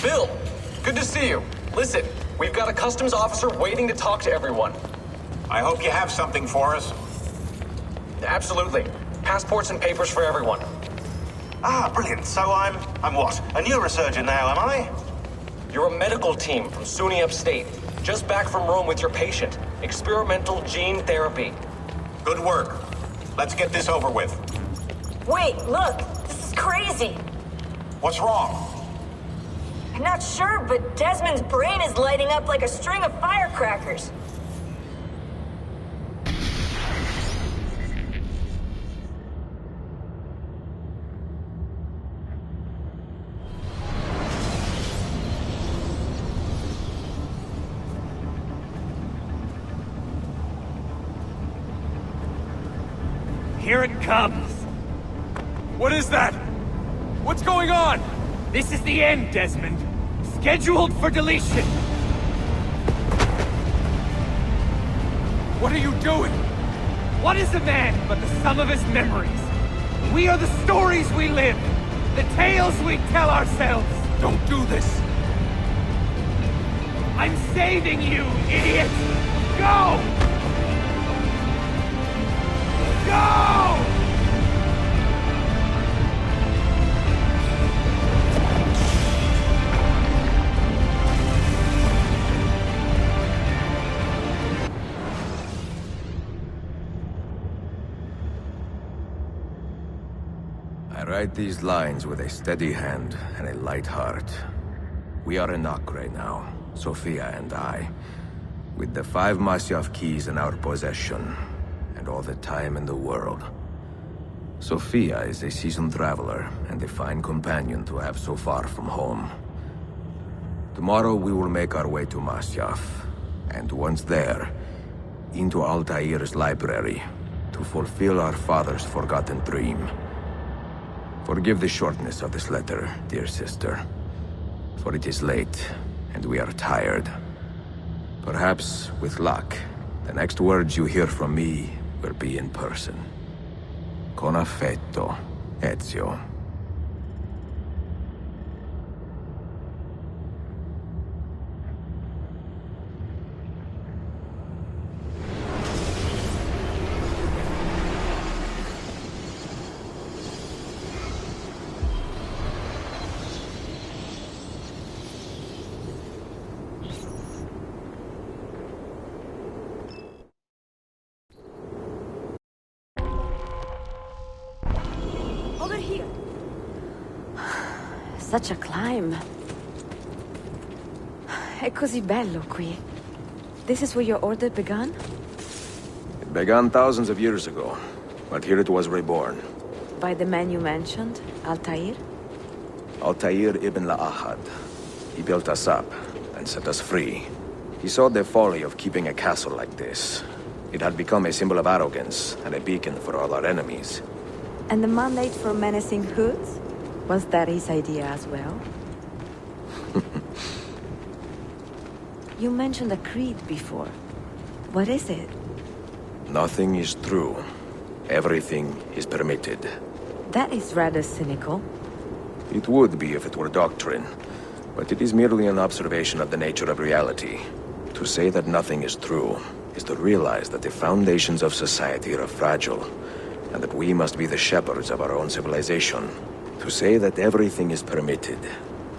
Bill! Good to see you. Listen, we've got a customs officer waiting to talk to everyone. I hope you have something for us. Absolutely. Passports and papers for everyone. Ah, brilliant. So I'm what? A neurosurgeon now, am I? You're a medical team from SUNY Upstate. Just back from Rome with your patient. Experimental gene therapy. Good work. Let's get this over with. Wait, look! This is crazy! What's wrong? I'm not sure, but Desmond's brain is lighting up like a string of firecrackers. Here it comes! What is that? What's going on? This is the end, Desmond. Scheduled for deletion. What are you doing? What is a man but the sum of his memories? We are the stories we live, the tales we tell ourselves. Don't do this. I'm saving you, idiot! Go! Go! I write these lines with a steady hand and a light heart. We are in Acre now, Sophia and I, with the 5 Masyaf keys in our possession, and all the time in the world. Sophia is a seasoned traveler, and a fine companion to have so far from home. Tomorrow we will make our way to Masyaf, and once there, into Altair's library, to fulfill our father's forgotten dream. Forgive the shortness of this letter, dear sister, for it is late, and we are tired. Perhaps, with luck, the next words you hear from me will be in person. Con affetto, Ezio. Over here. Such a climb. È così bello qui. This is where your order began? It began thousands of years ago, but here it was reborn. By the man you mentioned, Altair? Altair ibn La'ahad. He built us up and set us free. He saw the folly of keeping a castle like this. It had become a symbol of arrogance and a beacon for all our enemies. And the mandate for menacing hoods? Was that his idea as well? You mentioned a creed before. What is it? Nothing is true. Everything is permitted. That is rather cynical. It would be if it were doctrine, but it is merely an observation of the nature of reality. To say that nothing is true is to realize that the foundations of society are fragile, and that we must be the shepherds of our own civilization. To say that everything is permitted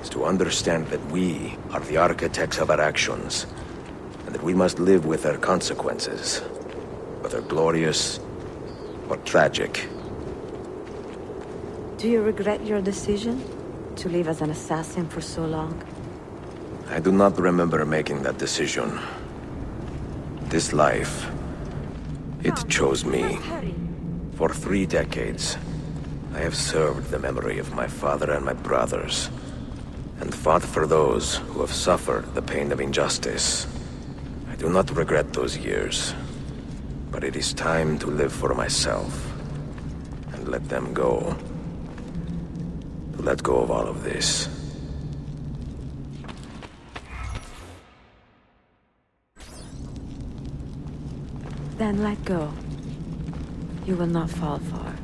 is to understand that we are the architects of our actions, and that we must live with their consequences, whether glorious or tragic. Do you regret your decision to live as an assassin for so long? I do not remember making that decision. This life, it chose me. For 3 decades, I have served the memory of my father and my brothers, and fought for those who have suffered the pain of injustice. I do not regret those years, but it is time to live for myself, and let them go. To let go of all of this. Then let go. You will not fall far.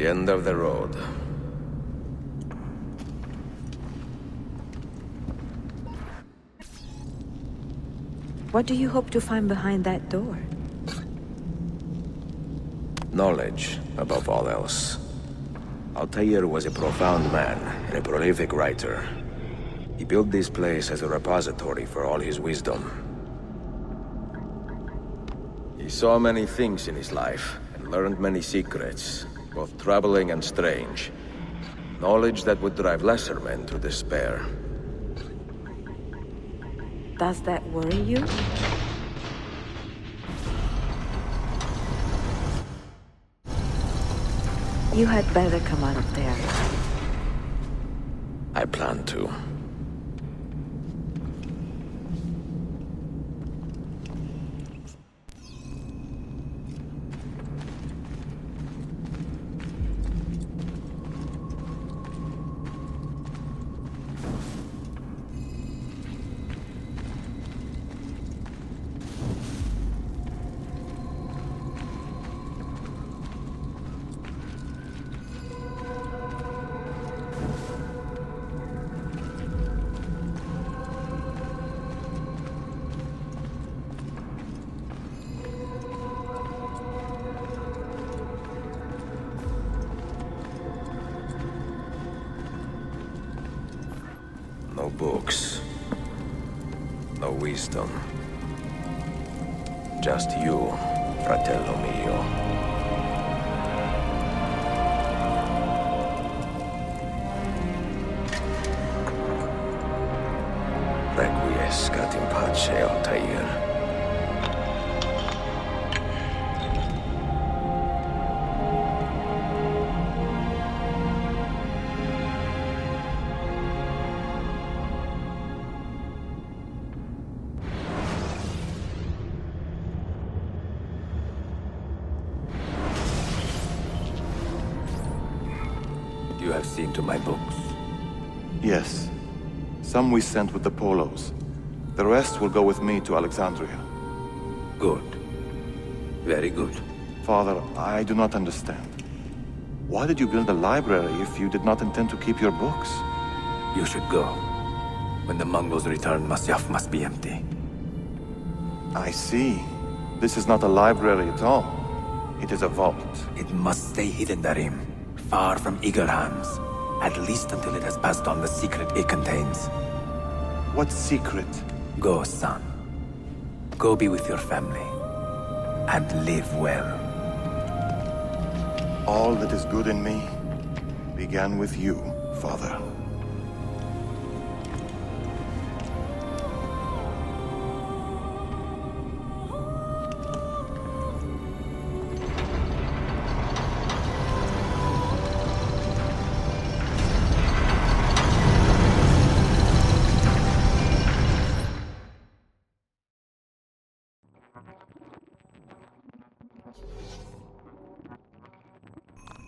The end of the road. What do you hope to find behind that door? Knowledge, above all else. Altair was a profound man and a prolific writer. He built this place as a repository for all his wisdom. He saw many things in his life and learned many secrets, both troubling and strange. Knowledge that would drive lesser men to despair. Does that worry you? You had better come out of there. I plan to. No books. No wisdom. Just you, fratello mio. Requiescat in pace, Altair. You have seen to my books. Yes. Some we sent with the Polos. The rest will go with me to Alexandria. Good. Very good. Father, I do not understand. Why did you build a library if you did not intend to keep your books? You should go. When the Mongols return, Masyaf must be empty. I see. This is not a library at all. It is a vault. It must stay hidden, Darim. Far from eager hands. At least until it has passed on the secret it contains. What secret? Go, son. Go be with your family. And live well. All that is good in me began with you, Father.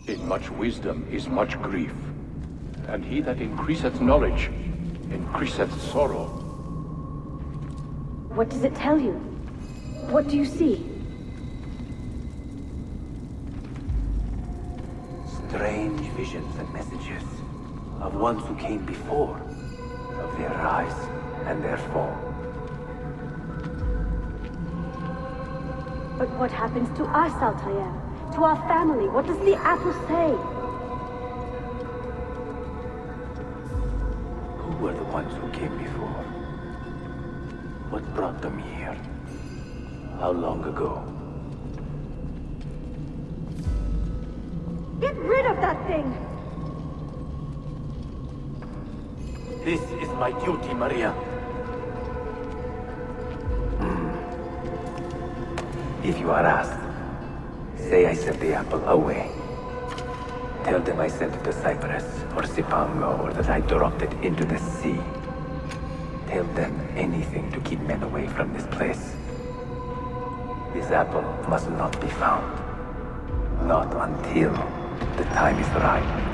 In much wisdom is much grief, and he that increaseth knowledge increaseth sorrow. What does it tell you? What do you see? Strange visions and messages of ones who came before, of their rise and their fall. But what happens to us, Altair? To our family? What does the apple say? Who were the ones who came before? What brought them here? How long ago? Get rid of that thing! This is my duty, Maria. If you are asked, say I sent the apple away. Tell them I sent it to Cyprus or Cipango, or that I dropped it into the sea. Tell them anything to keep men away from this place. This apple must not be found. Not until the time is right.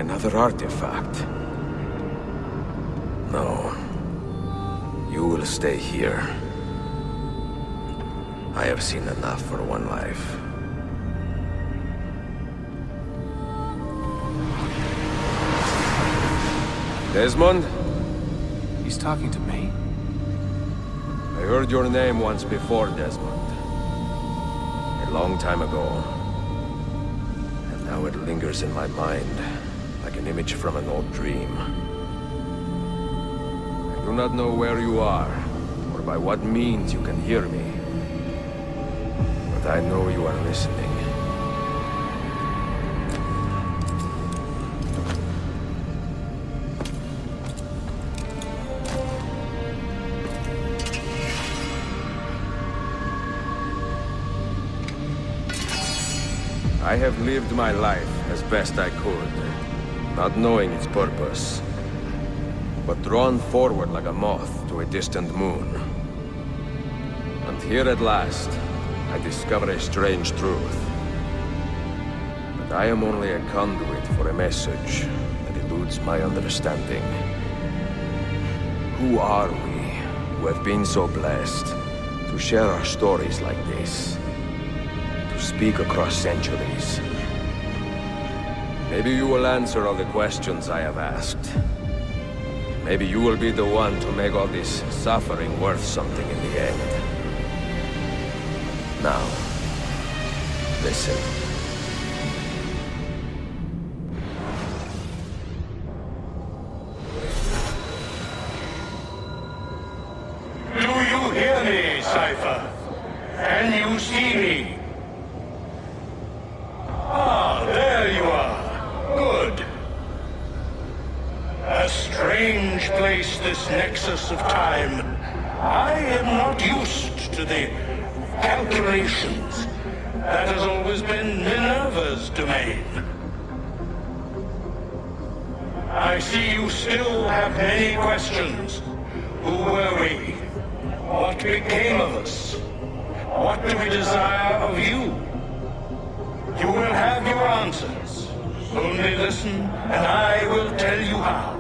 Another artifact. No. You will stay here. I have seen enough for one life. Desmond? He's talking to me. I heard your name once before, Desmond. A long time ago. And now it lingers in my mind, like an image from an old dream. I do not know where you are, or by what means you can hear me. But I know you are listening. I have lived my life as best I could, not knowing its purpose, but drawn forward like a moth to a distant moon. And here at last, I discover a strange truth. But I am only a conduit for a message that eludes my understanding. Who are we, who have been so blessed to share our stories like this? Speak across centuries. Maybe you will answer all the questions I have asked. Maybe you will be the one to make all this suffering worth something in the end. Now, listen. Do you hear me, Cypher? Can you see me? Ah, there you are. Good. A strange place, this nexus of time. I am not used to the calculations. That has always been Minerva's domain. I see you still have many questions. Who were we? What became of us? What do we desire of you? You will have your answers. Only listen, and I will tell you how.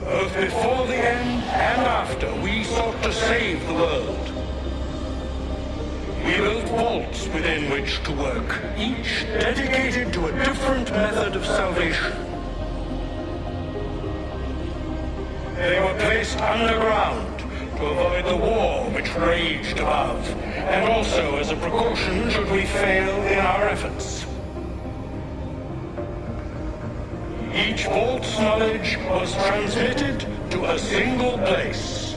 Both before the end and after, we sought to save the world. We built vaults within which to work, each dedicated to a different method of salvation. They were placed underground to avoid the war which raged above, and also as a precaution should we fail in our efforts. Each vault's knowledge was transmitted to a single place.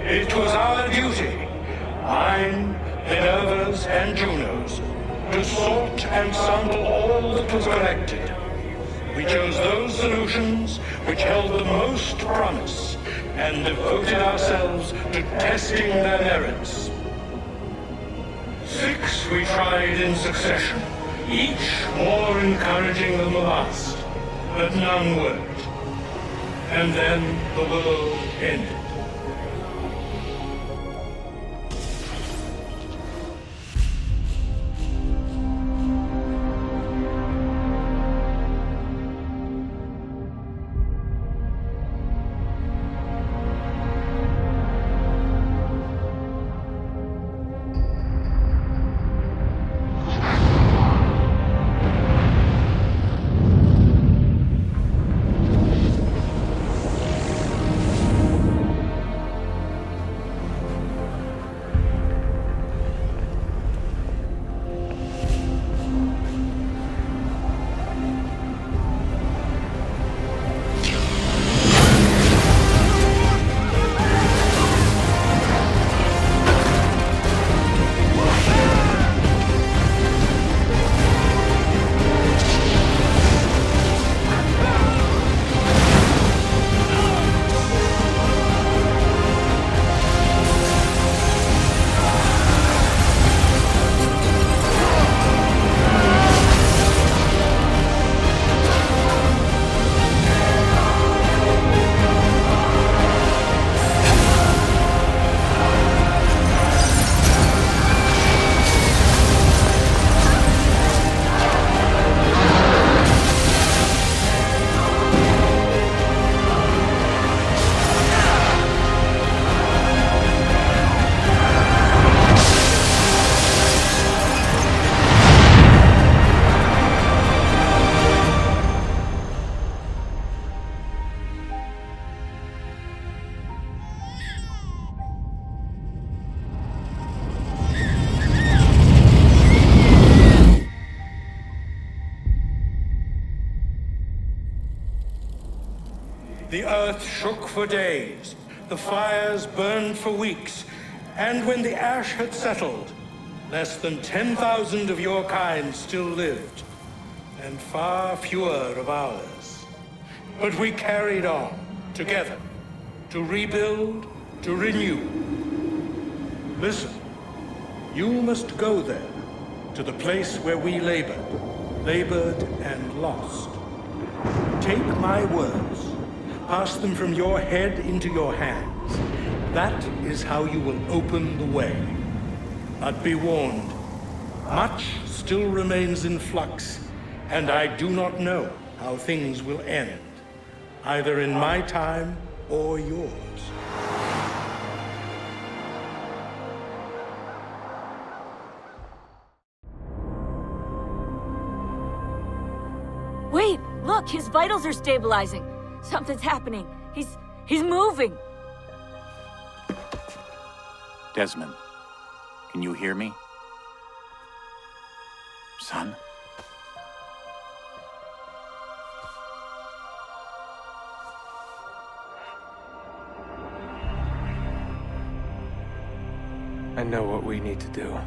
It was our duty, mine, Minerva's, and Juno's, to sort and sample all that was collected. We chose those solutions which held the most promise, and devoted ourselves to testing their merits. 6 we tried in succession, each more encouraging than the last, but none worked. And then the world ended. The earth shook for days, the fires burned for weeks, and when the ash had settled, less than 10,000 of your kind still lived, and far fewer of ours. But we carried on, together, to rebuild, to renew. Listen, you must go there, to the place where we labored and lost. Take my words, pass them from your head into your hands. That is how you will open the way. But be warned, much still remains in flux, and I do not know how things will end, either in my time or yours. Wait, look, his vitals are stabilizing. Something's happening. He's moving. Desmond, can you hear me? Son? I know what we need to do.